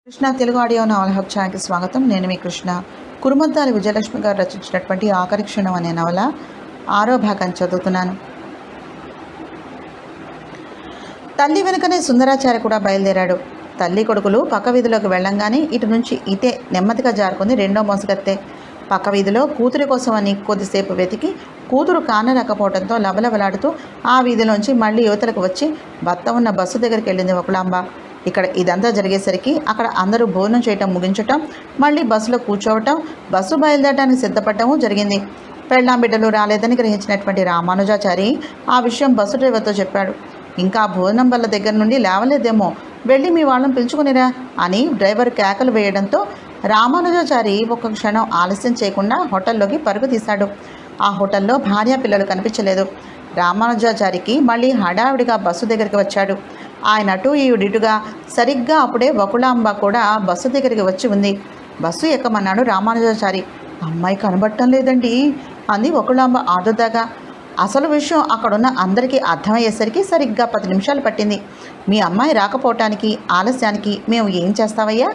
Krishna Telugu audio నవల hub ఛానల్కి స్వాగతం. నేను మీ కృష్ణ. కురుమద్దాలి విజయలక్ష్మి గారు రచించినటువంటి ఆఖరి క్షణం అనే నవల 6వ భాగాన్ని చదువుతున్నాను. తల్లి వెనుకనే సుందరాచార్య కూడా బయలుదేరాడు. తల్లి కొడుకులు పక్క వీధిలోకి వెళ్ళంగానే ఇటు నుంచి ఇటే నెమ్మదిగా జారుకుంది రెండో మోసగత్తే. పక్క వీధిలో కూతురి కోసం అని కొద్దిసేపు వెతికి కూతురు కానరాకపోవడంతో లబలబలాడుతూ ఆ వీధిలోంచి మళ్ళీ యువతలకు వచ్చి భర్త ఉన్న బస్సు దగ్గరికి వెళ్ళింది ఒకలాంబ. ఇక్కడ ఇదంతా జరిగేసరికి అక్కడ అందరూ భోజనం చేయటం ముగించటం, మళ్ళీ బస్సులో కూర్చోవటం, బస్సు బయలుదేరడానికి సిద్ధపడటము జరిగింది. పెళ్ళాం బిడ్డలు రాలేదని గ్రహించినటువంటి రామానుజాచారి ఆ విషయం బస్సు డ్రైవర్తో చెప్పాడు. ఇంకా భోజనం వల్ల దగ్గర నుండి లేవలేదేమో, వెళ్ళి మీ వాళ్ళని పిలుచుకునిరా అని డ్రైవర్ కేకలు వేయడంతో రామానుజాచారి ఒక్క క్షణం ఆలస్యం చేయకుండా హోటల్లోకి పరుగు తీశాడు. ఆ హోటల్లో భార్య పిల్లలు కనిపించలేదు. రామానుజాచారికి మళ్ళీ హడావిడిగా బస్సు దగ్గరికి వచ్చాడు. ఆయన అటు ఇటుగా సరిగ్గా అప్పుడే వకులాంబ కూడా బస్సు దగ్గరికి వచ్చి ఉంది. బస్సు ఎక్కమన్నాడు రామానుజాచారి. అమ్మాయి కనబడటం లేదండి అంది వకులాంబ ఆదుర్దాగా. అసలు విషయం అక్కడున్న అందరికీ అర్థమయ్యేసరికి సరిగ్గా 10 నిమిషాలు పట్టింది. మీ అమ్మాయి రాకపోవటానికి ఆలస్యానికి మేము ఏం చేస్తావయ్యా?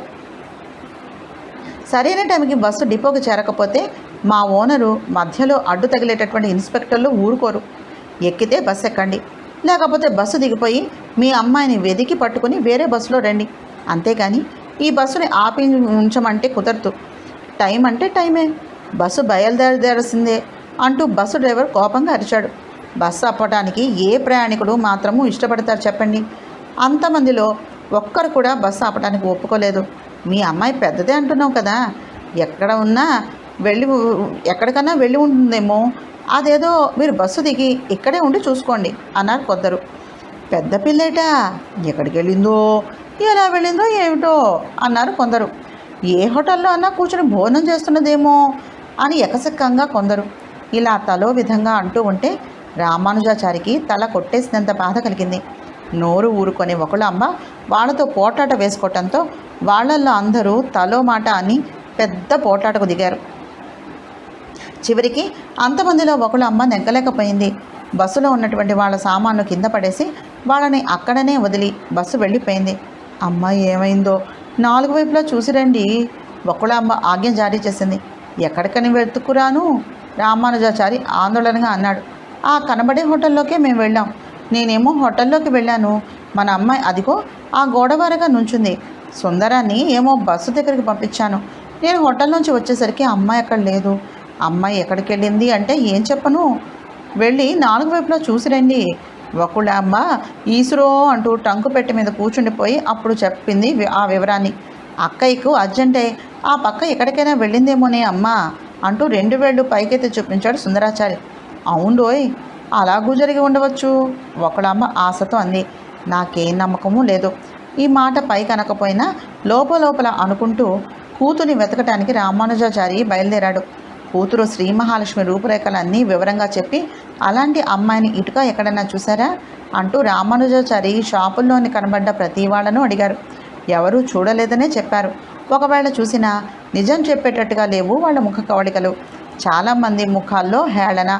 సరైన టైంకి బస్సు డిపోకి చేరకపోతే మా ఓనరు మధ్యలో అడ్డు తగిలేటటువంటి ఇన్స్పెక్టర్లు ఊరుకోరు. ఎక్కితే బస్సు ఎక్కండి, లేకపోతే బస్సు దిగిపోయి మీ అమ్మాయిని వెదికి పట్టుకుని వేరే బస్సులో రండి. అంతేగాని ఈ బస్సుని ఆపి ఉంచమంటే కుదరదు. టైం అంటే టైమే, బస్సు బయలుదేరాల్సిందే అంటూ బస్సు డ్రైవర్ కోపంగా అరిచాడు. బస్సు ఆపడానికి ఏ ప్రయాణికుడు మాత్రము ఇష్టపడతారు చెప్పండి? అంతమందిలో ఒక్కరు కూడా బస్సు ఆపడానికి ఒప్పుకోలేదు. మీ అమ్మాయి పెద్దదే అంటున్నావు కదా, ఎక్కడికన్నా వెళ్ళి ఉంటుందేమో, అదేదో మీరు బస్సు దిగి ఇక్కడే ఉండి చూసుకోండి అన్నారు కొందరు. పెద్ద పిల్లేట, ఎక్కడికి వెళ్ళిందో, ఎలా వెళ్ళిందో ఏమిటో అన్నారు కొందరు. ఏ హోటల్లో అన్నా కూర్చొని భోజనం చేస్తున్నదేమో అని ఎకసెక్కంగా కొందరు. ఇలా తలో విధంగా అంటూ ఉంటే రామానుజాచారికి తల కొట్టేసినంత బాధ కలిగింది. నోరు ఊరుకొని వకులాంబ వాళ్ళతో పోట్లాట వేసుకోవటంతో వాళ్ళల్లో అందరూ తలో మాట అని పెద్ద పోట్లాటకు దిగారు. చివరికి అంతమందిలో వకులాంబ నెగ్గలేకపోయింది. బస్సులో ఉన్నటువంటి వాళ్ళ సామాన్లు కింద పడేసి వాళ్ళని అక్కడనే వదిలి బస్సు వెళ్ళిపోయింది. అమ్మాయి ఏమైందో 4 వైపులా చూసిరండి, వకులాంబ ఆజ్ఞ జారీ చేసింది. ఎక్కడికని వెతుకురాను? రామానుజాచారి ఆందోళనగా అన్నాడు. ఆ కనబడే హోటల్లోకే మేము వెళ్ళాం. నేనేమో హోటల్లోకి వెళ్ళాను. మన అమ్మాయి అదిగో ఆ గోడవారగా నుంచుంది. సుందరాన్ని ఏమో బస్సు దగ్గరికి పంపించాను. నేను హోటల్ నుంచి వచ్చేసరికి అమ్మాయి అక్కడ లేదు. అమ్మాయి ఎక్కడికి వెళ్ళింది అంటే ఏం చెప్పను, వెళ్ళి 4 వైపులా చూసిరండి. వకులాంబ ఈసురో అంటూ టంకు పెట్టి మీద కూర్చుండిపోయి అప్పుడు చెప్పింది ఆ వివరాన్ని. అక్కయ్యకు అర్జెంటే, ఆ పక్క ఎక్కడికైనా వెళ్ళిందేమోనే అమ్మా అంటూ 2 వేళ్ళు పైకెత్తి చూపించాడు సుందరాచారి. అవునోయ్, అలాగూ జరిగి ఉండవచ్చు, వకులాంబ ఆశతో అంది. నాకేం నమ్మకమూ లేదు. ఈ మాట పై కనకపోయినా లోపల అనుకుంటూ కూతుని వెతకటానికి రామానుజాచారి బయలుదేరాడు. కూతురు శ్రీ మహాలక్ష్మి రూపురేఖలన్నీ వివరంగా చెప్పి, అలాంటి అమ్మాయిని ఇటుక ఎక్కడన్నా చూసారా అంటూ రామానుజాచారి షాపుల్లోని కనబడ్డ ప్రతి వాళ్ళను అడిగారు. ఎవరూ చూడలేదనే చెప్పారు. ఒకవేళ చూసినా నిజం చెప్పేటట్టుగా లేవు వాళ్ళ ముఖ కవళికలు. చాలామంది ముఖాల్లో హేళన,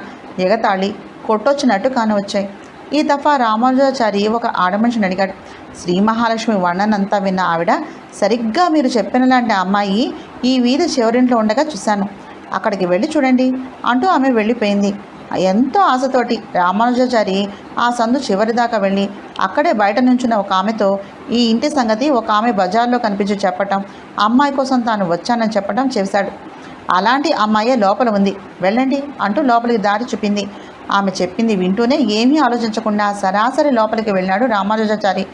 ఎగతాళి కొట్టొచ్చినట్టు కానవచ్చాయి. ఈ దఫా రామానుజాచారి ఒక ఆడమనిషిని అడిగాడు. శ్రీ మహాలక్ష్మి వర్ణనంతా విన్న ఆవిడ, సరిగ్గా మీరు చెప్పిన లాంటి అమ్మాయి ఈ వీధి చివరింట్లో ఉండగా చూశాను, అక్కడికి వెళ్ళి చూడండి అంటూ ఆమె వెళ్ళిపోయింది. ఎంతో ఆశతోటి రామానుజాచారి ఆ సందు చివరిదాకా వెళ్ళి అక్కడే బయట నుంచున్న ఒక ఆమెతో ఈ ఇంటి సంగతి ఒక ఆమె బజార్లో కనిపించి చెప్పటం, అమ్మాయి కోసం తాను వచ్చానని చెప్పటం చేశాడు. అలాంటి అమ్మాయే లోపల ఉంది, వెళ్ళండి అంటూ లోపలికి దారి చూపింది. ఆమె చెప్పింది వింటూనే ఏమీ ఆలోచించకుండా సరాసరి లోపలికి వెళ్ళాడు రామానుజాచారి.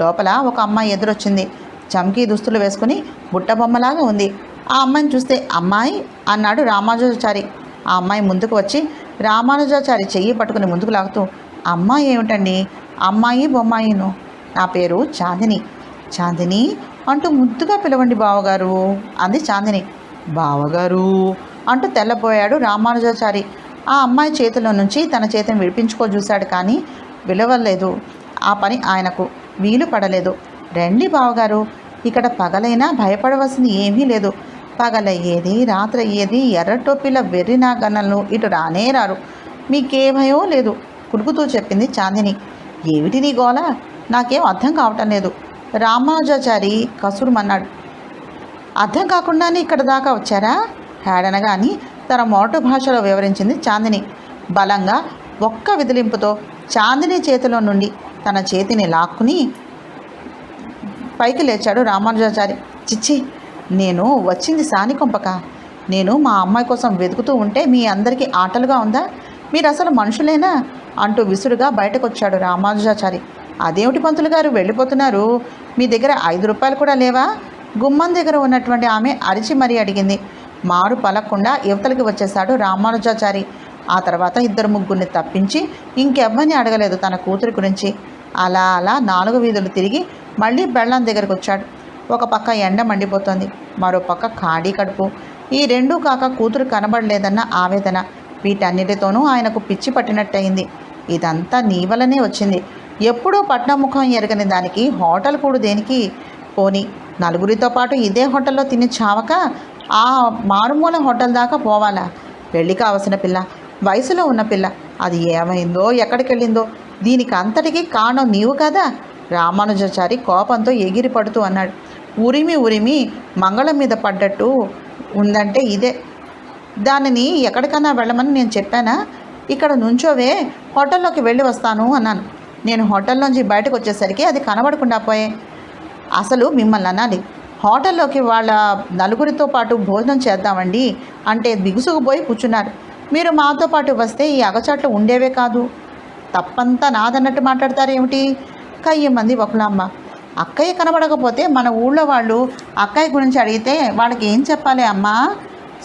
లోపల ఒక అమ్మాయి ఎదురొచ్చింది. చమ్కీ దుస్తులు వేసుకుని బుట్టబొమ్మలాగా ఉంది. ఆ అమ్మాయిని చూస్తే అమ్మాయి అన్నాడు రామానుజాచారి. ఆ అమ్మాయి ముందుకు వచ్చి రామానుజాచారి చెయ్యి పట్టుకుని ముందుకు లాగుతూ, అమ్మాయి ఏమిటండి, అమ్మాయి బొమ్మాయిను, నా పేరు చాందిని. చాందిని అంటూ ముద్దుగా పిలవండి బావగారు అంది చాందిని. బావగారు అంటూ తెల్లబోయాడు రామానుజాచారి. ఆ అమ్మాయి చేతిలో నుంచి తన చేతిని విడిపించుకో చూశాడు, కానీ విలువలేదు. ఆ పని ఆయనకు వీలు పడలేదు. రండి బావగారు, ఇక్కడ పగలైనా భయపడవలసింది ఏమీ లేదు. పగలయ్యేది రాత్రయ్యేది ఎర్ర టోపీల వెర్రినా గన్నలు ఇటు రానే రారు. మీకే భయం లేదు కులుకుతూ చెప్పింది చాందిని. ఏమిటి నీ గోల, నాకేం అర్థం కావటం లేదు. రామానుజాచారి కసురుమన్నాడు. అర్థం కాకుండానే ఇక్కడ దాకా వచ్చారా హేడనగా అని తన మోటు భాషలో వివరించింది చాందిని. బలంగా ఒక్క విదిలింపుతో చాందిని చేతిలో నుండి తన చేతిని లాక్కుని పైకి లేచాడు రామానుజాచారి. చిచ్చి, నేను వచ్చింది సానికొంపక. నేను మా అమ్మాయి కోసం వెతుకుతూ ఉంటే మీ అందరికీ ఆటలుగా ఉందా? మీరు అసలు మనుషులేనా అంటూ విసురుగా బయటకు వచ్చాడు రామానుజాచారి. అదేమిటి పంతులు గారు వెళ్ళిపోతున్నారు? మీ దగ్గర 5 రూపాయలు కూడా లేవా? గుమ్మం దగ్గర ఉన్నటువంటి ఆమె అరిచి మరీ అడిగింది. మారు పలకుండా యువతలకి వచ్చేశాడు రామానుజాచారి. ఆ తర్వాత 2-3 తప్పించి ఇంకెవ్వరిని అడగలేదు తన కూతురి గురించి. అలా అలా 4 వీధులు తిరిగి మళ్ళీ బెళ్ళం దగ్గరకు వచ్చాడు. ఒక పక్క ఎండ మండిపోతుంది, మరో పక్క ఖాళీ కడుపు. ఈ రెండూ కాక కూతురు కనబడలేదన్న ఆవేదన. వీటన్నిటితోనూ ఆయనకు పిచ్చి పట్టినట్టయింది. ఇదంతా నీ వల్లనే వచ్చింది. ఎప్పుడూ పట్నం ముఖం ఎరగని దానికి హోటల్ కూడా దేనికి? పోని నలుగురితో పాటు ఇదే హోటల్లో తిని చావక ఆ మారుమూల హోటల్ దాకా పోవాలా? పెళ్ళి కావలసిన పిల్ల, వయసులో ఉన్న పిల్ల, అది ఏమైందో ఎక్కడికి వెళ్ళిందో? దీనికి అంతటికీ కారణం నీవు కదా? రామానుజాచారి కోపంతో ఎగిరి పడుతూ అన్నాడు. ఉరిమి ఉరిమి మంగళం మీద పడ్డట్టు ఉందంటే ఇదే. దానిని ఎక్కడికన్నా వెళ్ళమని నేను చెప్పానా? ఇక్కడ నుంచోవే, హోటల్లోకి వెళ్ళి వస్తాను అన్నాను. నేను హోటల్లోంచి బయటకు వచ్చేసరికి అది కనబడకుండా పోయే. అసలు మిమ్మల్ని అనాలి, హోటల్లోకి వాళ్ళ నలుగురితో పాటు భోజనం చేద్దామండి అంటే బిగుసుకుపోయి కూర్చున్నారు. మీరు మాతో పాటు వస్తే ఈ అగచాట్లు ఉండేవే కాదు. తప్పంతా నాదన్నట్టు మాట్లాడతారేమిటి? కయ్యమంది వకులామ్మ. అక్కయ్య కనబడకపోతే మన ఊళ్ళో వాళ్ళు అక్కయ్య గురించి అడిగితే వాళ్ళకి ఏం చెప్పాలి అమ్మా?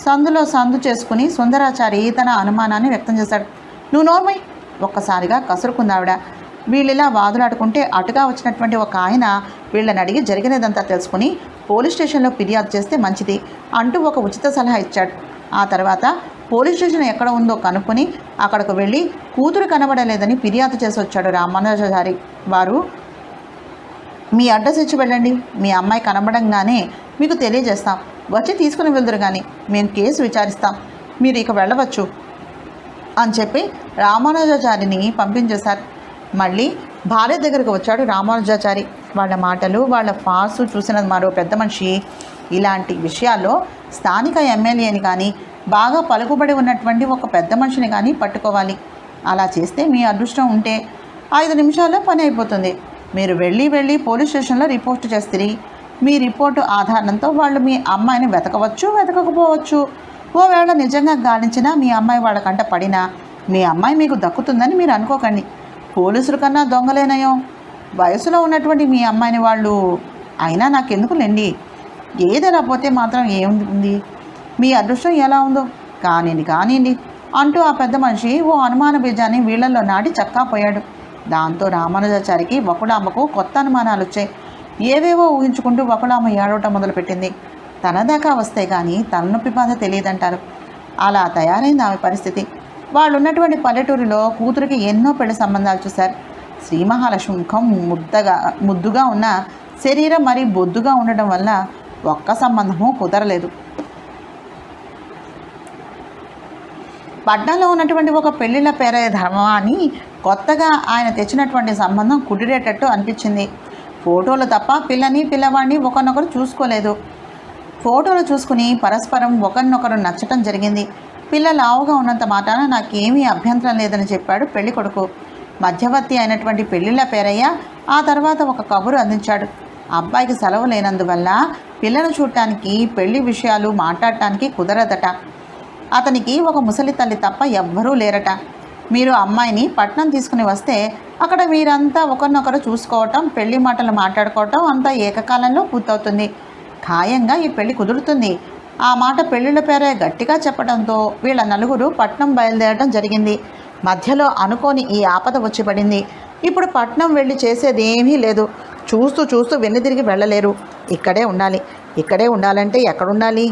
సందులో సందు చేసుకుని సుందరాచారి తన అనుమానాన్ని వ్యక్తం చేశాడు. నువ్వు నోర్మై, ఒక్కసారిగా కసురుకుందావిడ. వీళ్ళిలా వాదులాడుకుంటే అటుగా వచ్చినటువంటి ఒక ఆయన వీళ్ళని అడిగి జరిగినదంతా తెలుసుకుని పోలీస్ స్టేషన్లో ఫిర్యాదు చేస్తే మంచిది అంటూ ఒక ఉచిత సలహా ఇచ్చాడు. ఆ తర్వాత పోలీస్ స్టేషన్ ఎక్కడ ఉందో కనుక్కొని అక్కడికి వెళ్ళి కూతురు కనబడలేదని ఫిర్యాదు చేసి వచ్చాడు రామానుజాచారి. వారు మీ అడ్రస్ ఇచ్చి వెళ్ళండి, మీ అమ్మాయి కనబడంగానే మీకు తెలియజేస్తాం, వచ్చి తీసుకుని వెళ్దురు కానీ మేము కేసు విచారిస్తాం, మీరు ఇక వెళ్ళవచ్చు అని చెప్పి రామానుజాచారిని పంపించేశారు. మళ్ళీ భార్య దగ్గరకు వచ్చాడు రామానుజాచారి. వాళ్ళ మాటలు, వాళ్ళ ఫాసు చూసిన మరో పెద్ద మనిషి ఇలాంటి విషయాల్లో స్థానిక ఎమ్మెల్యేని కానీ బాగా పలుకుబడి ఉన్నటువంటి ఒక పెద్ద మనిషిని కానీ పట్టుకోవాలి. అలా చేస్తే మీ అదృష్టం ఉంటే 5 నిమిషాల్లో పని అయిపోతుంది. మీరు వెళ్ళి పోలీస్ స్టేషన్లో రిపోర్ట్ చేస్తారు. మీ రిపోర్టు ఆధారంతో వాళ్ళు మీ అమ్మాయిని వెతకవచ్చు, వెతకకపోవచ్చు. ఓవేళ నిజంగా గాలించినా మీ అమ్మాయి వాళ్ళకంట పడినా మీ అమ్మాయి మీకు దక్కుతుందని మీరు అనుకోకండి. పోలీసుల కన్నా దొంగలేనయో. వయసులో ఉన్నటువంటి మీ అమ్మాయిని వాళ్ళు అయినా నాకెందుకులేండి, ఏదైనా పోతే మాత్రం ఏముంది? మీ అదృష్టం ఎలా ఉందో కానివ్వండి అంటూ ఆ పెద్ద మనిషి ఓ అనుమాన బీజాన్ని వీళ్ళల్లో నాటి చక్కా పోయాడు. దాంతో రామానుజాచారికి వకులామ్మకు కొత్త అనుమానాలు వచ్చాయి. ఏవేవో ఊహించుకుంటూ వకులామ్మ ఏడవటం మొదలుపెట్టింది. తన దాకా వస్తే కానీ తలనొప్పి బాధ తెలియదంటారు. అలా తయారైంది ఆమె పరిస్థితి. వాళ్ళు ఉన్నటువంటి పల్లెటూరులో కూతురికి ఎన్నో పెళ్లి సంబంధాలు చూశారు. శ్రీ మహాలక్ష్మి ముఖం ముద్దుగా ఉన్న శరీరం మరీ బొద్దుగా ఉండడం వల్ల ఒక్క సంబంధము కుదరలేదు. పట్నంలో ఉన్నటువంటి ఒక పెళ్లిళ్ళ పేరే ధర్మమా అని కొత్తగా ఆయన తెచ్చినటువంటి సంబంధం కుదిరేటట్టు అనిపించింది. ఫోటోలు తప్ప పిల్లని పిల్లవాడిని ఒకరినొకరు చూసుకోలేదు. ఫోటోలు చూసుకుని పరస్పరం ఒకరినొకరు నచ్చటం జరిగింది. పిల్ల లావుగా ఉన్నంత మాటాన నాకేమీ అభ్యంతరం లేదని చెప్పాడు పెళ్లి కొడుకు. మధ్యవర్తి అయినటువంటి పెళ్లిళ్ళ పేరయ్య ఆ తర్వాత ఒక కబురు అందించాడు. అబ్బాయికి సెలవు లేనందువల్ల పిల్లను చూడటానికి, పెళ్లి విషయాలు మాట్లాడటానికి కుదరదట. అతనికి ఒక ముసలి తల్లి తప్ప ఎవ్వరూ లేరట. మీరు అమ్మాయిని పట్నం తీసుకుని వస్తే అక్కడ మీరంతా ఒకరినొకరు చూసుకోవటం, పెళ్లి మాటలు మాట్లాడుకోవటం అంతా ఏకకాలంలో పూర్తవుతుంది. ఖాయంగా ఈ పెళ్లి కుదురుతుంది. ఆ మాట పెళ్లిళ్ళ పేరే గట్టిగా చెప్పడంతో వీళ్ళ నలుగురు పట్నం బయలుదేరడం జరిగింది. మధ్యలో అనుకోని ఈ ఆపద వచ్చి పడింది. ఇప్పుడు పట్నం వెళ్ళి చేసేది ఏమీ లేదు. చూస్తూ వెన్నుదిరిగి వెళ్ళలేరు. ఇక్కడే ఉండాలి. ఇక్కడే ఉండాలంటే ఎక్కడుండాలి?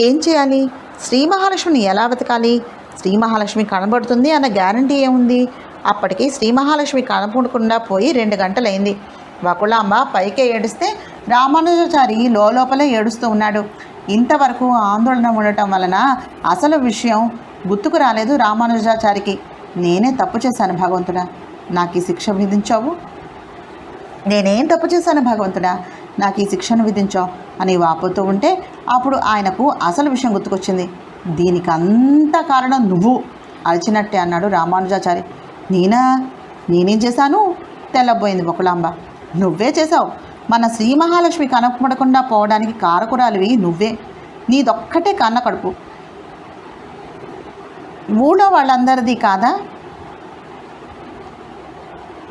ఏం చేయాలి? శ్రీ మహాలక్ష్మిని ఎలా వెతకాలి? శ్రీ మహాలక్ష్మి కనబడుతుంది అన్న గ్యారంటీ ఏముంది? అప్పటికి శ్రీ మహాలక్ష్మి కనపడకుండా పోయి 2 గంటలైంది. వకులాంబ పైకే ఏడిస్తే రామానుజాచారి లోపలే ఏడుస్తూ ఉన్నాడు. ఇంతవరకు ఆందోళన ఉండటం వలన అసలు విషయం గుర్తుకు రాలేదు రామానుజాచారికి. నేనే తప్పు చేశాను భగవంతుడా, నాకు ఈ శిక్ష విధించావు. నేనేం తప్పు చేశాను భగవంతుడా? నాకు ఈ శిక్షను విధించావు అని వాపోతూ ఉంటే అప్పుడు ఆయనకు అసలు విషయం గుర్తుకొచ్చింది. దీనికంతా కారణం నువ్వు అరిచినట్టే అన్నాడు రామానుజాచారి. నేనేం చేశాను? తెల్లబోయింది బకులాంబ. నువ్వే చేశావు. మన శ్రీ మహాలక్ష్మి కనపడకుండా పోవడానికి కారకురాలివి నువ్వే. నీదొక్కటే కన్న కడుపు. ఊళ్ళో వాళ్ళందరిది కాదా?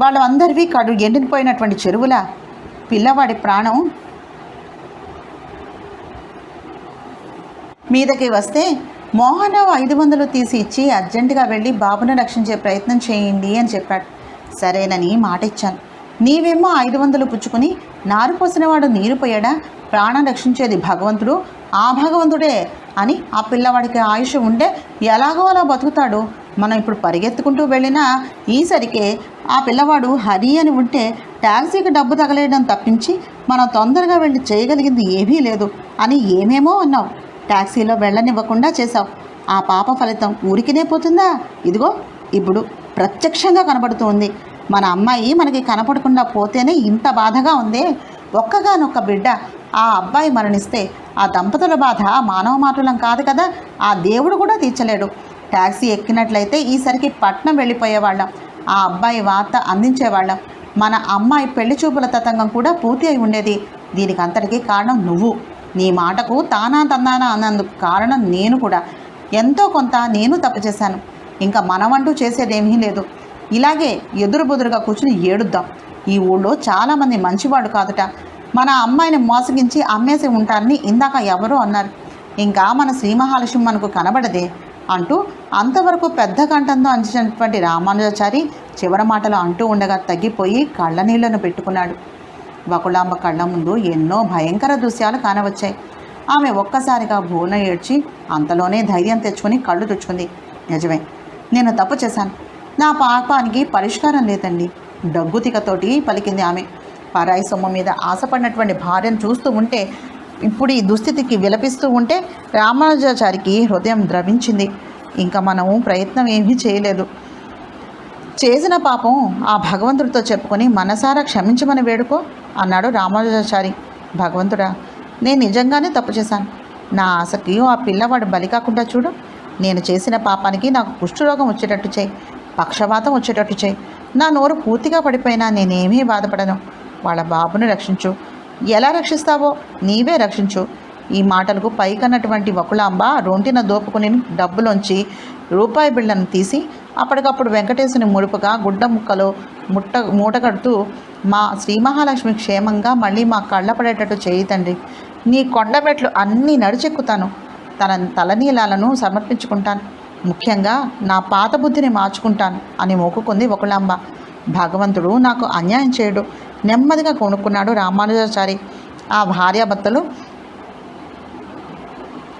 వాళ్ళందరివి ఎండిపోయినటువంటి చెరువుల పిల్లవాడి ప్రాణం మీదకి వస్తే మోహనరావు 500 తీసి ఇచ్చి అర్జెంటుగా వెళ్ళి బాబును రక్షించే ప్రయత్నం చేయండి అని చెప్పాడు. సరేనని మాట ఇచ్చాను. నీవేమో 500 పుచ్చుకొని నారు పోసినవాడు నీరు పోయాడా? ప్రాణం రక్షించేది భగవంతుడు, ఆ భగవంతుడే అని ఆ పిల్లవాడికి ఆయుష్ ఉంటే ఎలాగో అలా బతుకుతాడు. మనం ఇప్పుడు పరిగెత్తుకుంటూ వెళ్ళినా ఈసరికే ఆ పిల్లవాడు హరి అని ఉంటే ట్యాక్సీకి డబ్బు తగలేయడం తప్పించి మనం తొందరగా వెళ్ళి చేయగలిగింది ఏమీ లేదు అని ఏమేమో అన్నావు. ట్యాక్సీలో వెళ్ళనివ్వకుండా చేశావు. ఆ పాప ఫలితం ఊరికినే పోతుందా? ఇదిగో ఇప్పుడు ప్రత్యక్షంగా కనబడుతుంది. మన అమ్మాయి మనకి కనపడకుండా పోతేనే ఇంత బాధగా ఉంది. ఒక్కగానొక్క బిడ్డ, ఆ అబ్బాయి మరణిస్తే ఆ దంపతుల బాధ మానవ మాటలం కాదు కదా. ఆ దేవుడు కూడా తీర్చలేడు. ట్యాక్సీ ఎక్కినట్లయితే ఈసరికి పట్నం వెళ్ళిపోయేవాళ్ళం. ఆ అబ్బాయి వార్త అందించేవాళ్ళం. మన అమ్మాయి పెళ్లి చూపుల తతంగం కూడా పూర్తి అయి ఉండేది. దీనికి అంతటికీ కారణం నువ్వు. నీ మాటకు తానా తన్నానా అన్నందుకు కారణం నేను కూడా. ఎంతో కొంత నేను తప్పు చేశాను. ఇంకా మనమంటూ చేసేదేమీ లేదు. ఇలాగే ఎదురుబుదురుగా కూర్చుని ఏడుద్దాం. ఈ ఊళ్ళో చాలామంది మంచివాడు కాదుట. మన అమ్మాయిని మోసగించి అమ్మేసి ఉంటారని ఇందాక ఎవరో అన్నారు. ఇంకా మన శ్రీ మహాలక్ష్మి మనకు కనబడదే అంటూ అంతవరకు పెద్ద కంఠంతో అంచినటువంటి రామానుజాచారి చివరి మాటలు అంటూ ఉండగా తగ్గిపోయి కళ్ళ నీళ్లను పెట్టుకున్నాడు. బకులాంబ కళ్ళ ముందు ఎన్నో భయంకర దృశ్యాలు కానవచ్చాయి. ఆమె ఒక్కసారిగా బోన ఏడ్చి అంతలోనే ధైర్యం తెచ్చుకొని కళ్ళు తుడుచుకుంది. నిజమే, నేను తప్పు చేశాను. నా పాపానికి పరిష్కారం లేదండి, డగ్గుతికతోటి పలికింది ఆమె. పరాయి సొమ్ము మీద ఆశపడినటువంటి భార్యను చూస్తూ ఉంటే, ఇప్పుడు ఈ దుస్థితికి విలపిస్తూ ఉంటే రామానుజాచారికి హృదయం ద్రవించింది. ఇంకా మనము ప్రయత్నం ఏమీ చేయలేదు. చేసిన పాపం ఆ భగవంతుడితో చెప్పుకొని మనసారా క్షమించమని వేడుకో అన్నాడు రామానుజాచారి. భగవంతుడా, నేను నిజంగానే తప్పు చేశాను. నా ఆశకి ఆ పిల్లవాడు బలి కాకుండా చూడు. నేను చేసిన పాపానికి నాకు కుష్ఠరోగం వచ్చేటట్టు చేయి, పక్షవాతం వచ్చేటట్టు చేయి. నా నోరు పూర్తిగా పడిపోయినా నేనేమీ బాధపడను. వాళ్ళ బాబుని రక్షించు. ఎలా రక్షిస్తావో నీవే రక్షించు. ఈ మాటలకు పైకన్నటువంటి వకులాంబ రొంటిన దోపుకుని డబ్బులోంచి రూపాయి బిళ్ళను తీసి అప్పటికప్పుడు వెంకటేశుని ముడుపుగా గుడ్డ ముక్కలో మూటగడుతూ, మా శ్రీ మహాలక్ష్మి క్షేమంగా మళ్ళీ మా కళ్ళ పడేటట్టు చేయి తండ్రి. నీ కొండమెట్లు అన్నీ నడిచెక్కుతాను. తన తలనీలాలను సమర్పించుకుంటాను. ముఖ్యంగా నా పాత బుద్ధిని మార్చుకుంటాను అని మొక్కుకుంది వకులాంబ. భగవంతుడు నాకు అన్యాయం చేయడు, నెమ్మదిగా కొనుక్కున్నాడు రామానుజాచారి. ఆ భార్యాభర్తలు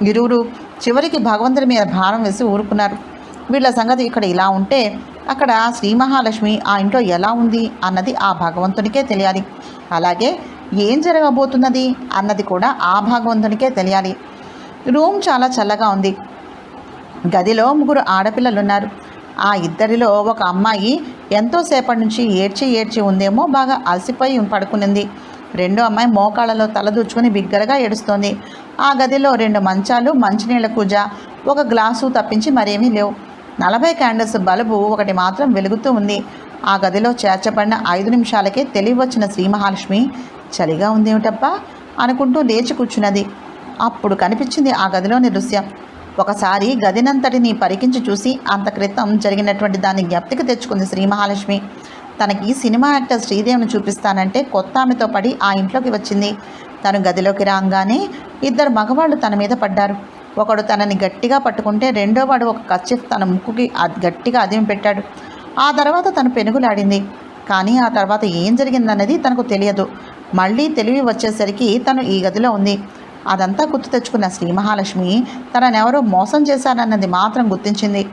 ఇరువురు చివరికి భగవంతుడి మీద భారం వేసి ఊరుకున్నారు. వీళ్ళ సంగతి ఇక్కడ ఇలా ఉంటే అక్కడ శ్రీ మహాలక్ష్మి ఆ ఇంట్లో ఎలా ఉంది అన్నది ఆ భగవంతునికే తెలియాలి. అలాగే ఏం జరగబోతున్నది అన్నది కూడా ఆ భగవంతునికే తెలియాలి. రూమ్ చాలా చల్లగా ఉంది. గదిలో 3 ఆడపిల్లలున్నారు. ఆ ఇద్దరిలో ఒక అమ్మాయి ఎంతోసేపటి నుంచి ఏడ్చి ఉందేమో బాగా అలసిపోయి పడుకునింది. రెండో అమ్మాయి మోకాళ్ళలో తలదూర్చుకొని బిగ్గరగా ఏడుస్తోంది. ఆ గదిలో 2 మంచాలు, మంచినీళ్ళ కూజ, ఒక గ్లాసు తప్పించి మరేమీ లేవు. 40 క్యాండిల్స్ బల్బు ఒకటి మాత్రం వెలుగుతూ ఉంది. ఆ గదిలో చేర్చబడిన 5 నిమిషాలకే తెలివచ్చిన శ్రీ మహాలక్ష్మి చలిగా ఉందేమిటబ్బా అనుకుంటూ లేచి కూర్చున్నది. అప్పుడు కనిపించింది ఆ గదిలోని దృశ్యం. ఒకసారి గదినంతటిని పరికించి చూసి అంత క్రితం జరిగినటువంటి దాన్ని జ్ఞప్తికి తెచ్చుకుంది శ్రీ మహాలక్ష్మి. తనకి సినిమా యాక్టర్ శ్రీదేవిని చూపిస్తానంటే కొత్త ఆమెతో పడి ఆ ఇంట్లోకి వచ్చింది. తను గదిలోకి రాగానే 2 మగవాళ్ళు తన మీద పడ్డారు. ఒకడు తనని గట్టిగా పట్టుకుంటే రెండోవాడు ఒక కర్చీఫ్ తన ముక్కుకి గట్టిగా అదిమి పెట్టాడు. ఆ తర్వాత తను పెనుగులాడింది. కానీ ఆ తర్వాత ఏం జరిగిందన్నది తనకు తెలియదు. మళ్ళీ తెలివి వచ్చేసరికి తను ఈ గదిలో ఉంది. అదంతా గుర్తు తెచ్చుకున్న శ్రీ మహాలక్ష్మి తననెవరో మోసం చేశారన్నది మాత్రం గుర్తించింది.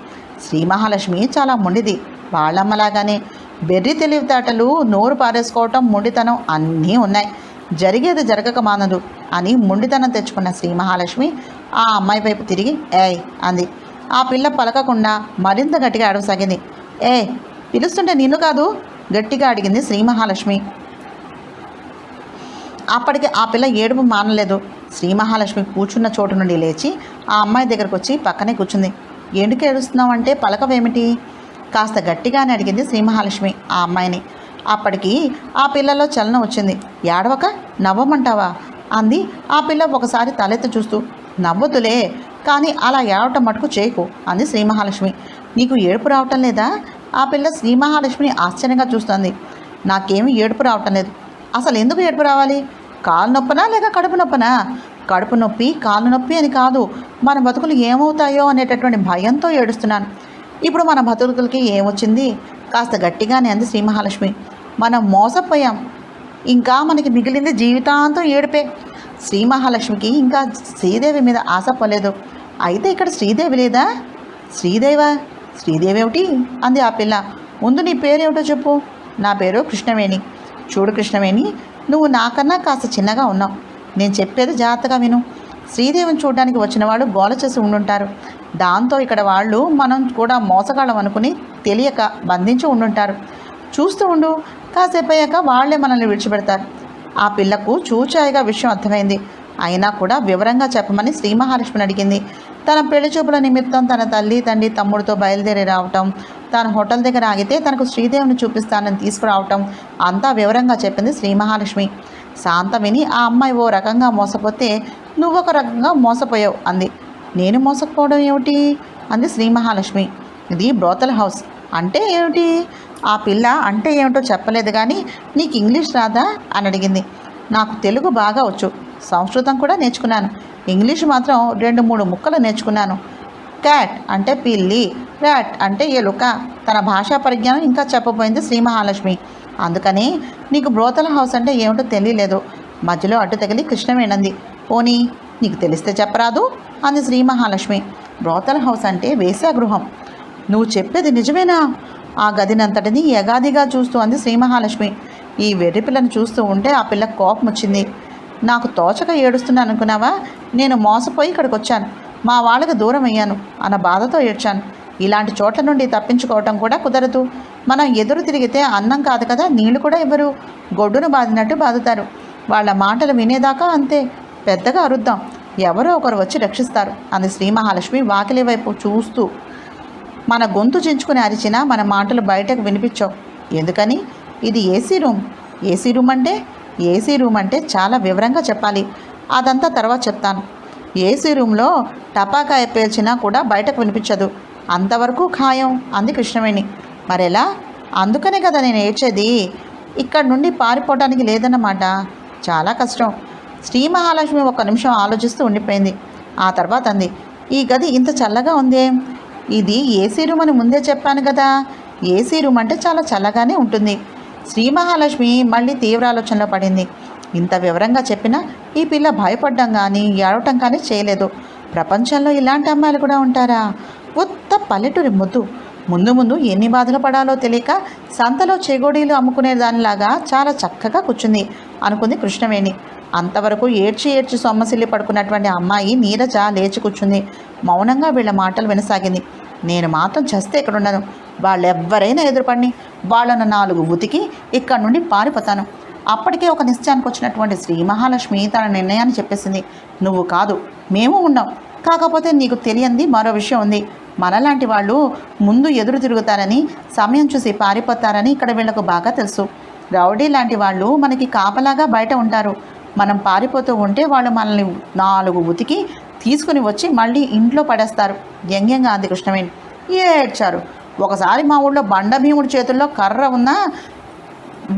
శ్రీ మహాలక్ష్మి చాలా మొండిది. వాళ్ళమ్మలాగానే బెర్రి తెలివితేటలు, నోరు పారేసుకోవటం, మొండితనం అన్నీ ఉన్నాయి. జరిగేది జరగక మానదు అని మొండితనం తెచ్చుకున్న శ్రీ మహాలక్ష్మి ఆ అమ్మాయి వైపు తిరిగి ఏయ్ అంది. ఆ పిల్ల పలకకుండా మరింత గట్టిగా అడగసాగింది. పిలుస్తుంటే నిన్ను కాదు, గట్టిగా అడిగింది శ్రీ మహాలక్ష్మి. అప్పటికి ఆ పిల్ల ఏడుపు మానలేదు. శ్రీ మహాలక్ష్మి కూర్చున్న చోటు నుండి లేచి ఆ అమ్మాయి దగ్గరకు వచ్చి పక్కనే కూర్చుంది. ఎందుకు ఏడుస్తున్నావు అంటే పలకవేమిటి కాస్త గట్టిగానే అడిగింది శ్రీ మహాలక్ష్మి ఆ అమ్మాయిని. అప్పటికి ఆ పిల్లలో చలనం వచ్చింది. ఏడవక నవ్వమంటావా అంది ఆ పిల్ల ఒకసారి తలెత్తి చూస్తూ. నవ్వొద్దులే, కానీ అలా ఏడవటం మటుకు చేయకు అంది శ్రీ మహాలక్ష్మి. నీకు ఏడుపు రావటం లేదా? ఆ పిల్ల శ్రీ మహాలక్ష్మిని ఆశ్చర్యంగా చూస్తోంది. నాకేమీ ఏడుపు రావటం లేదు. అసలు ఎందుకు ఏడుపు రావాలి? కాలు నొప్పనా లేక కడుపు నొప్పనా? కడుపు నొప్పి కాలు నొప్పి అని కాదు, మన బతుకులు ఏమవుతాయో అనేటటువంటి భయంతో ఏడుస్తున్నాను. ఇప్పుడు మన బతుకులకి ఏమొచ్చింది? కాస్త గట్టిగానే అంది శ్రీ మహాలక్ష్మి. మనం మోసపోయాం, ఇంకా మనకి మిగిలింది జీవితాంతం ఏడుపే. శ్రీ మహాలక్ష్మికి ఇంకా శ్రీదేవి మీద ఆశ పోలేదు. అయితే ఇక్కడ శ్రీదేవి లేదా? శ్రీదేవా? శ్రీదేవి ఏమిటి అంది ఆ పిల్ల. ముందు నీ పేరేమిటో చెప్పు. నా పేరు కృష్ణవేణి. చూడు కృష్ణవేణి, నువ్వు నాకన్నా కాస్త చిన్నగా ఉన్నావు. నేను చెప్పేది జాగ్రత్తగా విను. శ్రీదేవిని చూడడానికి వచ్చిన వాళ్ళు గోల చేసి ఉండుంటారు. దాంతో ఇక్కడ వాళ్ళు మనం కూడా మోసగాళ్ళం అనుకుని తెలియక బంధించి ఉండుంటారు. చూస్తూ ఉండు, కాసేపు అయ్యాక వాళ్లే మనల్ని విడిచిపెడతారు. ఆ పిల్లకు చూచాయిగా విషయం అర్థమైంది. అయినా కూడా వివరంగా చెప్పమని శ్రీ మహాలక్ష్మిని అడిగింది. తన పెళ్లి చూపుల నిమిత్తం తన తల్లి తండ్రి తమ్ముడితో బయలుదేరి రావటం, తన హోటల్ దగ్గర ఆగితే తనకు శ్రీదేవిని చూపిస్తానని తీసుకురావటం అంతా వివరంగా చెప్పింది శ్రీ మహాలక్ష్మి. శాంత విని ఆ అమ్మాయి ఓ రకంగా మోసపోతే నువ్వొక రకంగా మోసపోయావు అంది. నేను మోసకపోవడం ఏమిటి అంది శ్రీ మహాలక్ష్మి. ఇది బ్రోతల్ హౌస్. అంటే ఏమిటి? ఆ పిల్ల అంటే ఏమిటో చెప్పలేదు. కానీ నీకు ఇంగ్లీష్ రాదా అని అడిగింది. నాకు తెలుగు బాగా వచ్చు, సంస్కృతం కూడా నేర్చుకున్నాను. ఇంగ్లీష్ మాత్రం 2-3 ముక్కలు నేర్చుకున్నాను. క్యాట్ అంటే పిల్లి, ర్యాట్ అంటే ఎలుక. తన భాషా పరిజ్ఞానం ఇంకా చెప్పబోయింది శ్రీ మహాలక్ష్మి. అందుకని నీకు బ్రోతల్ హౌస్ అంటే ఏమిటో తెలియలేదు. మధ్యలో అడ్డు తగిలి కృష్ణవేణంది. పోనీ నీకు తెలిస్తే చెప్పరాదు అంది శ్రీ మహాలక్ష్మి. బ్రోతల్ హౌస్ అంటే వేశ్యాగృహం. నువ్వు చెప్పేది నిజమేనా? ఆ గదినంతటిని యగాదిగా చూస్తూ అంది శ్రీ మహాలక్ష్మి. ఈ వెర్రి పిల్లను చూస్తూ ఉంటే ఆ పిల్లకు కోపం వచ్చింది. నాకు తోచక ఏడుస్తున్నాను అనుకున్నావా? నేను మోసపోయి ఇక్కడికి వచ్చాను, మా వాళ్ళకి దూరం అయ్యాను అన్న బాధతో ఏడ్చాను. ఇలాంటి చోట్ల నుండి తప్పించుకోవటం కూడా కుదరదు. మనం ఎదురు తిరిగితే అన్నం కాదు కదా, నీళ్లు కూడా ఇవ్వరు. గొడ్డును బాదినట్టు బాదుతారు. వాళ్ళ మాటలు వినేదాకా అంతే. పెద్దగా అరుద్దాం, ఎవరో ఒకరు వచ్చి రక్షిస్తారు అంది శ్రీ మహాలక్ష్మి వాకిలి వైపు చూస్తూ. మన గొంతు చించుకుని అరిచినా మన మాటలు బయటకు వినిపించవు. ఎందుకని? ఇది ఏసీ రూమ్. ఏసీ రూమ్ అంటే చాలా వివరంగా చెప్పాలి. అదంతా తర్వాత చెప్తాను. ఏసీ రూమ్లో టపాకాయ పేల్చినా కూడా బయటకు వినిపించదు. అంతవరకు ఖాయం అంది కృష్ణవేణి. మరెలా? అందుకనే కదా నేను ఏడ్చేది. ఇక్కడ నుండి పారిపోవడానికి లేదన్నమాట. చాలా కష్టం. శ్రీ మహాలక్ష్మి 1 నిమిషం ఆలోచిస్తూ ఉండిపోయింది. ఆ తర్వాత అంది, ఈ గది ఇంత చల్లగా ఉందే? ఇది ఏసీ రూమ్ అని ముందే చెప్పాను కదా. ఏసీ రూమ్ అంటే చాలా చల్లగానే ఉంటుంది. శ్రీ మహాలక్ష్మి మళ్ళీ తీవ్ర ఆలోచనలో పడింది. ఇంత వివరంగా చెప్పినా ఈ పిల్ల భయపడ్డం కానీ ఏడవటం కానీ చేయలేదు. ప్రపంచంలో ఇలాంటి అమ్మాయిలు కూడా ఉంటారా? ఉత్త పల్లెటూరి ముందు ఎన్ని బాధలు పడాలో తెలియక సంతలో చెగోడీలు అమ్ముకునే దానిలాగా చాలా చక్కగా కూర్చుంది అనుకుంది కృష్ణవేణి. అంతవరకు ఏడ్చి సొమ్మసిల్లి పడుకున్నటువంటి అమ్మాయి నీరజ లేచి కూర్చుంది. మౌనంగా వీళ్ళ మాటలు వినసాగింది. నేను మాత్రం చస్తే ఇక్కడున్నాను. వాళ్ళెవ్వరైనా ఎదురుపడిని వాళ్ళను 4 ఉతికి ఇక్కడ నుండి పారిపోతాను. అప్పటికే ఒక నిశ్చయానికి వచ్చినటువంటి శ్రీ మహాలక్ష్మి తన నిర్ణయాన్ని చెప్పేసింది. నువ్వు కాదు, మేము ఉన్నాం. కాకపోతే నీకు తెలియంది మరో విషయం ఉంది. మనలాంటి వాళ్ళు ముందు ఎదురు తిరుగుతారని, సమయం చూసి పారిపోతారని ఇక్కడ వీళ్లకు బాగా తెలుసు. రౌడీ లాంటి వాళ్ళు మనకి కాపలాగా బయట ఉంటారు. మనం పారిపోతూ ఉంటే వాళ్ళు మనల్ని 4 ఉతికి తీసుకుని వచ్చి మళ్ళీ ఇంట్లో పడేస్తారు. వ్యంగ్యంగా అంది కృష్ణవేణి. ఏడ్చారు. ఒకసారి మా ఊళ్ళో బండ భీముడి చేతుల్లో కర్ర ఉన్నా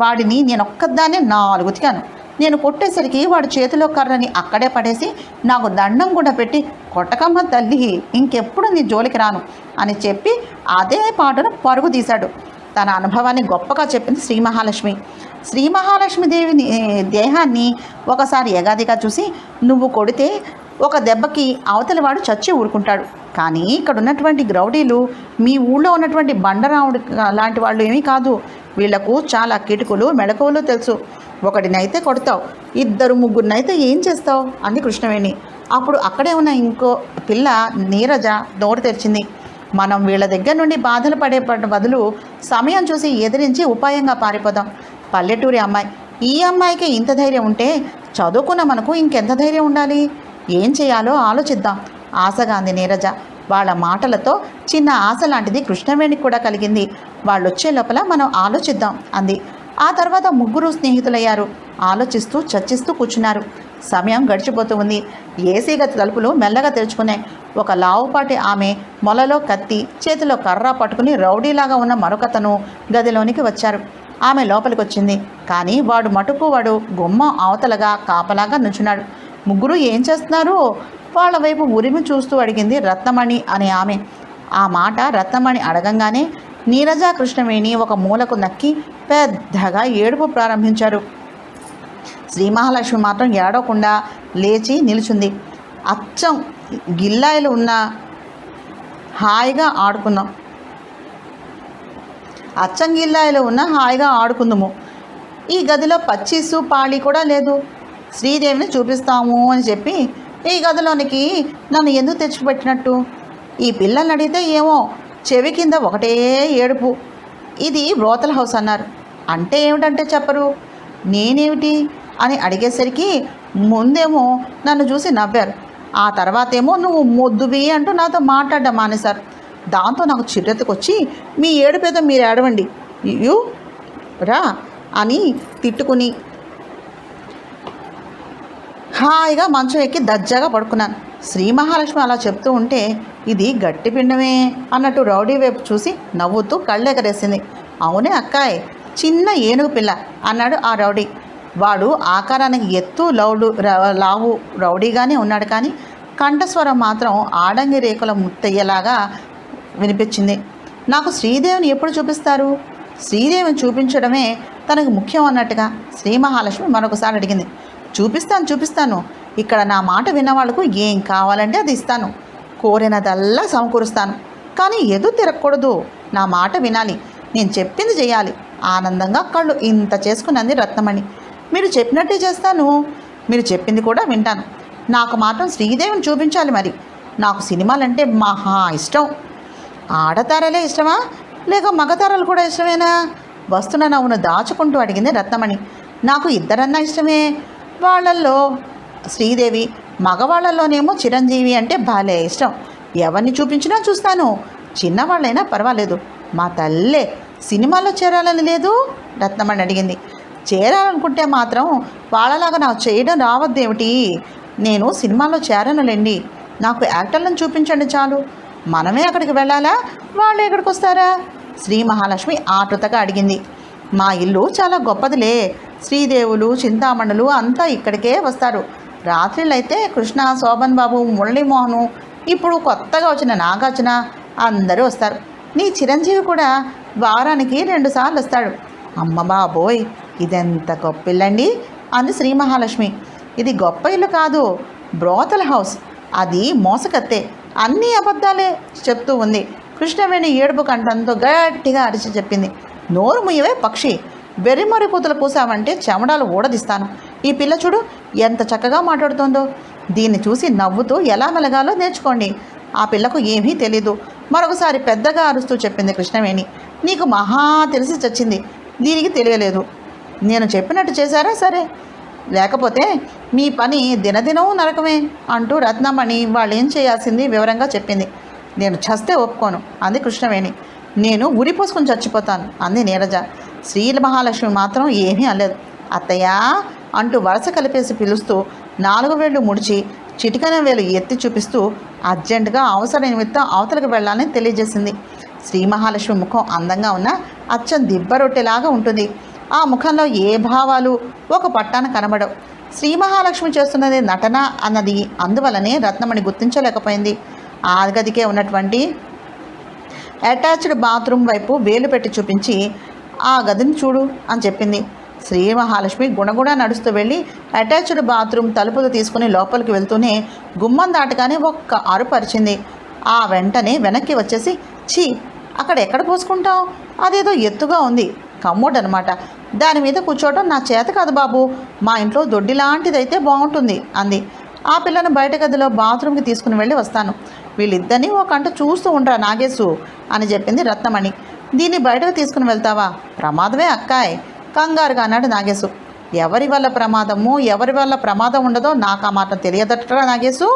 వాడిని నేను ఒక్కదాన్నే 4 ఉతికాను. నేను కొట్టేసరికి వాడి చేతిలో కర్రని అక్కడే పడేసి నాకు దండం కూడా పెట్టి, కొట్టకమ్మ తల్లి, ఇంకెప్పుడు నీ జోలికి రాను అని చెప్పి అదే పాటను పరుగు తీశాడు. తన అనుభవాన్ని గొప్పగా చెప్పింది శ్రీ మహాలక్ష్మి. శ్రీ మహాలక్ష్మి దేవిని దేహాన్ని ఒకసారి యగాదిగా చూసి, నువ్వు కొడితే ఒక దెబ్బకి అవతలి వాడు చచ్చి ఊరుకుంటాడు. కానీ ఇక్కడ ఉన్నటువంటి గ్రౌడీలు మీ ఊళ్ళో ఉన్నటువంటి బండరావుడు లాంటి వాళ్ళు ఏమీ కాదు. వీళ్లకు చాలా కిటుకులు మెళకువలు తెలుసు. ఒకటినైతే కొడతావు, 2-3నైతే ఏం చేస్తావు అంది కృష్ణవేణి. అప్పుడు అక్కడే ఉన్న ఇంకో పిల్ల నీరజ నోరు తెరిచింది. మనం వీళ్ళ దగ్గర నుండి బాధలు పడే బదులు సమయం చూసి ఎదిరించి ఉపాయంగా పారిపోదాం. పల్లెటూరి అమ్మాయి, ఈ అమ్మాయికి ఇంత ధైర్యం ఉంటే చదువుకున్న మనకు ఇంకెంత ధైర్యం ఉండాలి? ఏం చేయాలో ఆలోచిద్దాం ఆశగా అంది నీరజ. వాళ్ళ మాటలతో చిన్న ఆశ లాంటిది కృష్ణవేణికి కూడా కలిగింది. వాళ్ళు వచ్చే లోపల మనం ఆలోచిద్దాం అంది. ఆ తర్వాత ముగ్గురు స్నేహితులయ్యారు. ఆలోచిస్తూ చర్చిస్తూ కూర్చున్నారు. సమయం గడిచిపోతూ ఉంది. ఏసీ గది తలుపులు మెల్లగా తెరుచుకున్నాయి. ఒక లావుపాటి ఆమె మొలలో కత్తి, చేతిలో కర్ర పట్టుకుని రౌడీలాగా ఉన్న మరొకతను గదిలోనికి వచ్చారు. ఆమె లోపలికి వచ్చింది. కానీ వాడు గుమ్మం అవతలగా కాపలాగా నుంచున్నాడు. ముగ్గురు ఏం చేస్తున్నారు? వాళ్ళ వైపు ఉరిమి చూస్తూ అడిగింది రత్నమణి అనే ఆమె. ఆ మాట రత్నమణి అడగంగానే నీరజ, కృష్ణవేణి ఒక మూలకు నక్కి పెద్దగా ఏడుపు ప్రారంభించారు. శ్రీ మహాలక్ష్మి మాత్రం ఏడవకుండా లేచి నిలుచుంది. అచ్చం గిల్లాయిలు ఉన్న హాయిగా ఆడుకుందాము. ఈ గదిలో పచ్చీసు పాళీ కూడా లేదు. శ్రీదేవిని చూపిస్తాము అని చెప్పి ఈ గదిలోనికి నన్ను ఎందుకు తెచ్చిపెట్టినట్టు? ఈ పిల్లల్ని అడిగితే ఏమో చెవి కింద ఒకటే ఏడుపు. ఇది బ్రోతల్ హౌస్ అన్నారు. అంటే ఏమిటంటే చెప్పరు. నేనేమిటి అని అడిగేసరికి ముందేమో నన్ను చూసి నవ్వారు. ఆ తర్వాతేమో నువ్వు మొద్దువి అంటూ నాతో మాట్లాడడం మానేశారు. దాంతో నాకు చిర్రెత్తుకొచ్చి మీ ఏడుపేదో మీరు ఏడవండి యూ రా అని తిట్టుకుని హాయిగా మంచం ఎక్కి దజ్జాగా పడుకున్నాను. శ్రీ మహాలక్ష్మి అలా చెప్తూ ఉంటే ఇది గట్టి పిండమే అన్నట్టు రౌడీ వైపు చూసి నవ్వుతూ కళ్ళెగరేసింది. అవునే అక్కాయ్, చిన్న ఏనుగు పిల్ల అన్నాడు ఆ రౌడీ. వాడు ఆకారానికి ఎత్తు లావు రౌడీగానే ఉన్నాడు. కానీ కంఠస్వరం మాత్రం ఆడంగి రేకుల ముత్తయ్యలాగా వినిపించింది. నాకు శ్రీదేవిని ఎప్పుడు చూపిస్తారు? శ్రీదేవిని చూపించడమే తనకు ముఖ్యం అన్నట్టుగా శ్రీ మహాలక్ష్మి మరొకసారి అడిగింది. చూపిస్తాను. ఇక్కడ నా మాట విన్నవాళ్లకు ఏం కావాలంటే అది ఇస్తాను. కోరినదల్లా సమకూరుస్తాను. కానీ ఎదు తిరగకూడదు. నా మాట వినాలి. నేను చెప్పింది చేయాలి. ఆనందంగా కళ్ళు ఇంత చేసుకున్నది రత్నమణి. మీరు చెప్పినట్టే చేస్తాను. మీరు చెప్పింది కూడా వింటాను. నాకు మాత్రం శ్రీదేవిని చూపించాలి. మరి నాకు సినిమాలంటే మహా ఇష్టం. ఆడతారలే ఇష్టమా లేక మగతారలు కూడా ఇష్టమేనా? వస్తున్న నవ్వును దాచుకుంటూ అడిగింది రత్నమణి. నాకు ఇద్దరన్నా ఇష్టమే. వాళ్ళల్లో శ్రీదేవి, మగవాళ్ళల్లోనేమో చిరంజీవి అంటే భలే ఇష్టం. ఎవరిని చూపించినా చూస్తాను. చిన్నవాళ్ళైనా పర్వాలేదు. మా తల్లే సినిమాలో చేరాలని లేదు? రత్నమణి అడిగింది. చేరాలనుకుంటే మాత్రం వాళ్ళలాగా నాకు చేయడం రావద్దేమిటి? నేను సినిమాలో చేరనులేండి. నాకు యాక్టర్లను చూపించండి చాలు. మనమే అక్కడికి వెళ్ళాలా? వాళ్ళు ఎక్కడికి వస్తారా? శ్రీ మహాలక్ష్మి ఆతృతగా అడిగింది. మా ఇల్లు చాలా గొప్పదిలే. శ్రీదేవులు, చింతామణులు అంతా ఇక్కడికే వస్తారు. రాత్రిళ్ళైతే కృష్ణ, శోభన్ బాబు, మురళీమోహను, ఇప్పుడు కొత్తగా వచ్చిన నాగార్జున అందరూ వస్తారు. నీ చిరంజీవి కూడా వారానికి 2 సార్లు వస్తాడు. అమ్మ బాబోయ్, ఇదెంత గొప్ప ఇల్లండి అంది శ్రీ మహాలక్ష్మి. ఇది గొప్ప ఇల్లు కాదు, బ్రోతల్ హౌస్. అది మోసకత్తే. అన్నీ అబద్ధాలే చెప్తూ ఉంది. కృష్ణవేణి ఏడుపు కంఠంతో గట్టిగా అరిచి చెప్పింది. నోరు ముయ్యవే పక్షి. వెర్రిమొరి కూతులు కూసావంటే చెమడాలు ఊడదిస్తాను. ఈ పిల్ల చూడు ఎంత చక్కగా మాట్లాడుతోందో. దీన్ని చూసి నవ్వుతూ ఎలా మెలగాలో నేర్చుకోండి. ఆ పిల్లకు ఏమీ తెలీదు. మరొకసారి పెద్దగా అరుస్తూ చెప్పింది కృష్ణవేణి. నీకు మహా తెలిసి చచ్చింది, దీనికి తెలియలేదు. నేను చెప్పినట్టు చేశారా సరే, లేకపోతే మీ పని దినదినం నరకమే అంటూ రత్నమణి వాళ్ళు ఏం చేయాల్సింది వివరంగా చెప్పింది. నేను చస్తే ఒప్పుకోను అంది కృష్ణవేణి. నేను ఉరిపోసుకుని చచ్చిపోతాను అంది నీరజ. శ్రీ మహాలక్ష్మి మాత్రం ఏమీ అనలేదు. అత్తయ్య అంటూ వరుస కలిపేసి పిలుస్తూ 4 వేళ్ళు ముడిచి చిటికన వేలు ఎత్తి చూపిస్తూ అర్జెంటుగా అవసర నిమిత్తం అవతలకు వెళ్ళాలని తెలియజేసింది. శ్రీ మహాలక్ష్మి ముఖం అందంగా ఉన్న అచ్చం దిబ్బ రొట్టెలాగా ఉంటుంది. ఆ ముఖంలో ఏ భావాలు ఒక పట్టాన కనబడవు. శ్రీ మహాలక్ష్మి చేస్తున్నది నటన అన్నది అందువలనే రత్నమణి గుర్తించలేకపోయింది. ఆ గదికే ఉన్నటువంటి అటాచ్డ్ బాత్రూమ్ వైపు వేలు పెట్టి చూపించి ఆ గదిని చూడు అని చెప్పింది. శ్రీ మహాలక్ష్మి గుణగుణ నడుస్తూ వెళ్ళి అటాచ్డ్ బాత్రూమ్ తలుపులు తీసుకుని లోపలికి వెళ్తూనే గుమ్మం దాటగానే ఒక్క అరుపరిచింది. ఆ వెంటనే వెనక్కి వచ్చేసి, ఛీ, అక్కడ ఎక్కడ పోసుకుంటావు? అదేదో ఎత్తుగా ఉంది, కమ్మోడ్ అనమాట. దాని మీద కూర్చోవడం నా చేత కాదు బాబు. మా ఇంట్లో దొడ్డి లాంటిదైతే బాగుంటుంది అంది. ఆ పిల్లను బయట గదిలో బాత్రూమ్కి తీసుకుని వెళ్ళి వస్తాను. వీళ్ళిద్దరినీ ఒక కంట చూస్తూ ఉంటా నాగేశు అని చెప్పింది రత్నమణి. దీన్ని బయటకు తీసుకుని వెళ్తావా? ప్రమాదమే అక్కాయ్ కంగారుగా అన్నాడు నాగేశు. ఎవరి వల్ల ప్రమాదము ఎవరి వల్ల ప్రమాదం ఉండదో నాకు ఆ మాత్రం తెలియదట నాగేశు.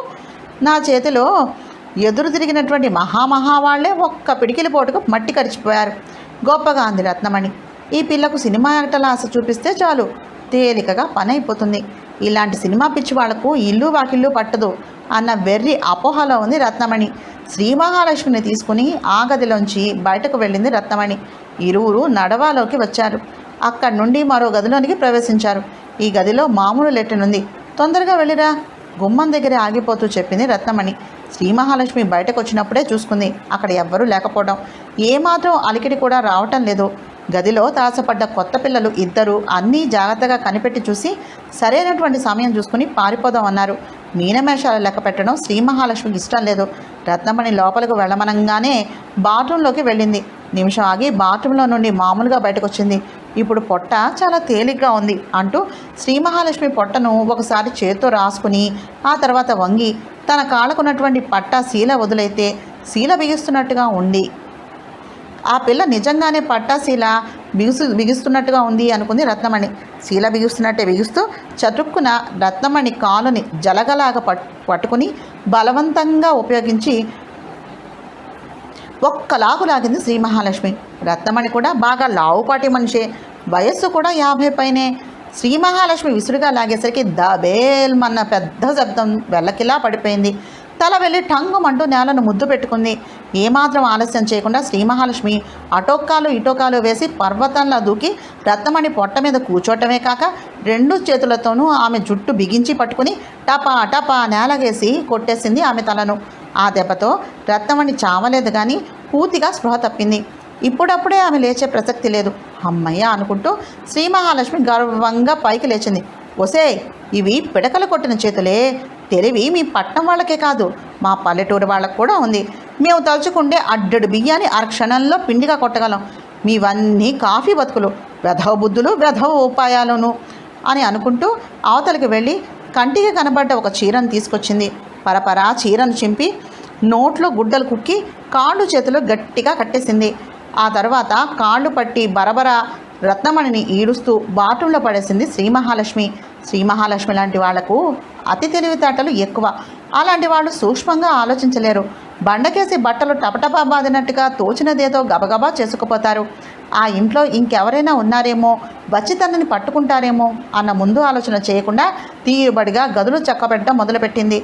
నా చేతిలో ఎదురు తిరిగినటువంటి వాళ్ళే ఒక్క పిడికిలి పోటుకు మట్టి కరిచిపోయారు. గొప్పగా అంది రత్నమణి. ఈ పిల్లకు సినిమా యాక్టర్ల ఆశ చూపిస్తే చాలు, తేలికగా పని అయిపోతుంది. ఇలాంటి సినిమా పిచ్చి వాళ్లకు ఇల్లు వాకిళ్ళు పట్టదు అన్న వెర్రి అపోహలో ఉంది రత్నమణి. శ్రీ మహాలక్ష్మిని తీసుకుని ఆ గదిలోంచి బయటకు వెళ్ళింది రత్నమణి. ఇరువురు నడవాలోకి వచ్చారు. అక్కడి నుండి మరో గదిలోనికి ప్రవేశించారు. ఈ గదిలో మామూలు లెట్టనుంది. తొందరగా వెళ్ళిరా, గుమ్మం దగ్గర ఆగిపోతూ చెప్పింది రత్నమణి. శ్రీ మహాలక్ష్మి బయటకు వచ్చినప్పుడే చూసుకుంది. అక్కడ ఎవ్వరూ లేకపోవడం, ఏమాత్రం అలికిడి కూడా రావటం లేదు. గదిలో తాసపడ్డ కొత్త పిల్లలు ఇద్దరు అన్నీ జాగ్రత్తగా కనిపెట్టి చూసి సరైనటువంటి సమయం చూసుకుని పారిపోదామన్నారు. మీనమేషాలు లెక్క పెట్టడం శ్రీ మహాలక్ష్మికి ఇష్టం లేదు. రత్నమణి లోపలికి వెళ్ళమనంగానే బాత్రూంలోకి వెళ్ళింది. నిమిషం ఆగి బాత్రూంలో నుండి మామూలుగా బయటకు వచ్చింది. ఇప్పుడు పొట్ట చాలా తేలిగ్గా ఉంది అంటూ శ్రీ మహాలక్ష్మి పొట్టను ఒకసారి చేత్తో రాసుకుని ఆ తర్వాత వంగి తన కాళ్ళకున్నటువంటి పట్టా శీల వదులైతే శీల బిగిస్తున్నట్టుగా ఉంది. ఆ పిల్ల నిజంగానే పట్టాశీల బిగుస్తున్నట్టుగా ఉంది అనుకుంది రత్నమణి. శీల బిగుస్తున్నట్టే బిగుస్తూ చటుక్కున రత్నమణి కాలుని జలగలాగా పట్టుకుని బలవంతంగా ఉపయోగించి ఒక్కలాగు లాగింది శ్రీ మహాలక్ష్మి. రత్నమణి కూడా బాగా లావుపాటి మనిషే, వయస్సు కూడా 50 పైనే. శ్రీ మహాలక్ష్మి విసురుగా లాగేసరికి దబేల్మన్న పెద్ద శబ్దం వెల్లకిలా పడిపోయింది. తల వెళ్ళి టంగుమంటూ నేలను ముద్దు పెట్టుకుంది. ఏమాత్రం ఆలస్యం చేయకుండా శ్రీ మహాలక్ష్మి అటోక్కాలు ఇటోకాలు వేసి పర్వతంలా దూకి రత్నమణి పొట్ట మీద కూర్చోటమే కాక 2 చేతులతోనూ ఆమె జుట్టు బిగించి పట్టుకుని టపా టపా నేలగేసి కొట్టేసింది ఆమె తలను. ఆ దెబ్బతో రత్నమణి చావలేదు కానీ పూర్తిగా స్పృహ తప్పింది. ఇప్పుడప్పుడే ఆమె లేచే ప్రసక్తి లేదు. అమ్మయ్య అనుకుంటూ శ్రీ మహాలక్ష్మి గర్వంగా పైకి లేచింది. ఒసే, ఇవి పిడకలు కొట్టిన చేతులే. తెలివి మీ పట్నం వాళ్ళకే కాదు, మా పల్లెటూరు వాళ్ళకు కూడా ఉంది. మేము తలుచుకుంటే అడ్డడు బియ్యాన్ని అరక్షణంలో పిండిగా కొట్టగలం. మీవన్నీ కాఫీ బతుకులు, వెధవ బుద్ధులు, వెధవ ఉపాయాలను అని అనుకుంటూ అవతలికి వెళ్ళి కంటికి కనబడ్డ ఒక చీరను తీసుకొచ్చింది. పరపరా చీరను చింపి నోట్లో గుడ్డలు కుక్కి కాళ్ళు చేతులు గట్టిగా కట్టేసింది. ఆ తర్వాత కాళ్ళు పట్టి బరబర రత్నమణిని ఈడుస్తూ బాత్రూంలో పడేసింది శ్రీ మహాలక్ష్మి. శ్రీ మహాలక్ష్మి లాంటి వాళ్లకు అతి తెలివితేటలు ఎక్కువ. అలాంటి వాళ్ళు సూక్ష్మంగా ఆలోచించలేరు. బండకేసి బట్టలు టపటపా బాదినట్టుగా తోచినదేదో గబగబా చేసుకుపోతారు. ఆ ఇంట్లో ఇంకెవరైనా ఉన్నారేమో, వచ్చి తనని పట్టుకుంటారేమో అన్న ముందు ఆలోచన చేయకుండా తీరుబడిగా గదులు చక్కబెట్టడం మొదలుపెట్టింది.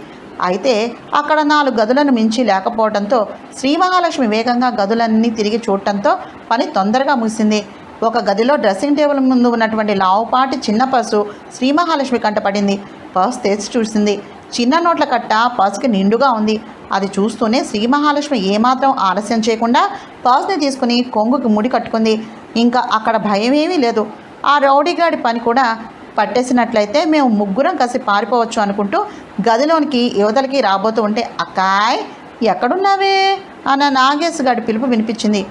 అయితే అక్కడ 4 గదులను మించి లేకపోవడంతో శ్రీ మహాలక్ష్మి వేగంగా గదులన్నీ తిరిగి చూడటంతో పని తొందరగా ముగిసింది. ఒక గదిలో డ్రెస్సింగ్ టేబుల్ ముందు ఉన్నటువంటి లావుపాటి చిన్న పర్సు శ్రీ మహాలక్ష్మి కంటపడింది. పర్స్ తెచ్చి చూసింది. చిన్న నోట్ల కట్ట పర్సుకి నిండుగా ఉంది. అది చూస్తూనే శ్రీ మహాలక్ష్మి ఏమాత్రం ఆలస్యం చేయకుండా పర్స్ని తీసుకుని కొంగుకి ముడి కట్టుకుంది. ఇంకా అక్కడ భయమేమీ లేదు. ఆ రౌడీగాడి పని కూడా పట్టేసినట్లయితే మేము ముగ్గురం కలిసి పారిపోవచ్చు అనుకుంటూ గదిలోనికి యువతలకి రాబోతూ ఉంటే, అక్కాయ్ ఎక్కడున్నావే అన్న నాగేశ్ గాడి పిలుపు వినిపించింది.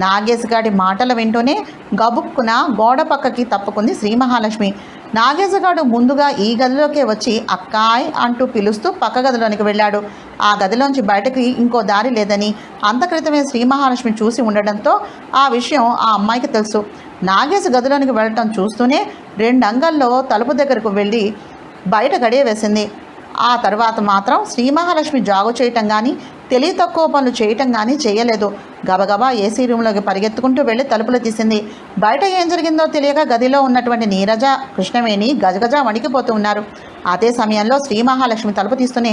నాగేశ్ గాడి మాటలు వింటూనే గబుక్కున గోడ పక్కకి తప్పుకుంది శ్రీ మహాలక్ష్మి. నాగేశగాడు ముందుగా ఈ గదిలోకే వచ్చి అక్కాయ్ అంటూ పిలుస్తూ పక్క గదిలోనికి వెళ్ళాడు. ఆ గదిలోంచి బయటకి ఇంకో దారి లేదని అంత క్రితమే శ్రీ మహాలక్ష్మి చూసి ఉండడంతో ఆ విషయం ఆ అమ్మాయికి తెలుసు. నాగేశ్ గదిలోనికి వెళ్ళటం చూస్తూనే 2 అంగల్లో తలుపు దగ్గరకు వెళ్ళి బయట గడియ వేసింది. ఆ తర్వాత మాత్రం శ్రీ మహాలక్ష్మి జాగు చేయటం కానీ తెలివి తక్కువ పనులు చేయటం కానీ చేయలేదు. గబగబా ఏసీ రూమ్లోకి పరిగెత్తుకుంటూ వెళ్ళి తలుపులు తీసింది. బయట ఏం జరిగిందో తెలియక గదిలో ఉన్నటువంటి నీరజ, కృష్ణవేణి గజగజ వణికిపోతూ ఉన్నారు. అదే సమయంలో శ్రీ మహాలక్ష్మి తలుపు తీస్తూనే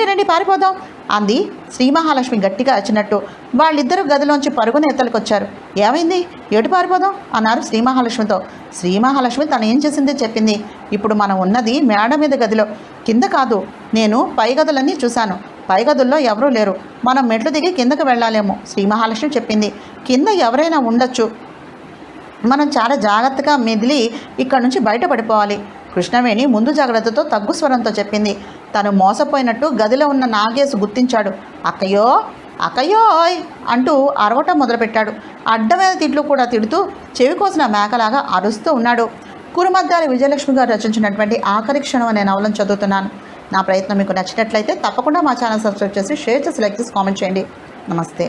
రండి పారిపోదాం అంది. శ్రీ మహాలక్ష్మి గట్టిగా వచ్చినట్టు వాళ్ళిద్దరూ గదిలోంచి పరుగున ఎత్తలకొచ్చారు. ఏమైంది, ఎటు పారిపోదాం అన్నారు శ్రీ మహాలక్ష్మితో. శ్రీ మహాలక్ష్మి తను ఏం చేసిందే చెప్పింది. ఇప్పుడు మనం ఉన్నది మేడ మీద గదిలో, కింద కాదు. నేను పై గదులన్నీ చూశాను. పై గదుల్లో ఎవరూ లేరు. మనం మెట్లు దిగి కిందకు వెళ్ళాలేమో శ్రీ మహాలక్ష్మి చెప్పింది. కింద ఎవరైనా ఉండొచ్చు. మనం చాలా జాగ్రత్తగా మెదిలి ఇక్కడి నుంచి బయటపడిపోవాలి. కృష్ణవేణి ముందు జాగ్రత్తతో తగ్గు స్వరంతో చెప్పింది. తను మోసపోయినట్టు గదిలో ఉన్న నాగేశ్ గుర్తించాడు. అక్కయ్యో అక్కయ్యోయ్ అంటూ అరవటం మొదలుపెట్టాడు. అడ్డమైన తిట్లు కూడా తిడుతూ చెవి కోసిన మేకలాగా అరుస్తూ ఉన్నాడు. కురుమద్దాలి విజయలక్ష్మి గారు రచించినటువంటి ఆఖరి క్షణం అనే నవలను చదువుతున్నాను. నా ప్రయత్నం మీకు నచ్చినట్లయితే తప్పకుండా మా ఛానల్ సబ్స్క్రైబ్ చేసి షేర్ చేసి లైక్ చేసి కామెంట్ చేయండి. నమస్తే.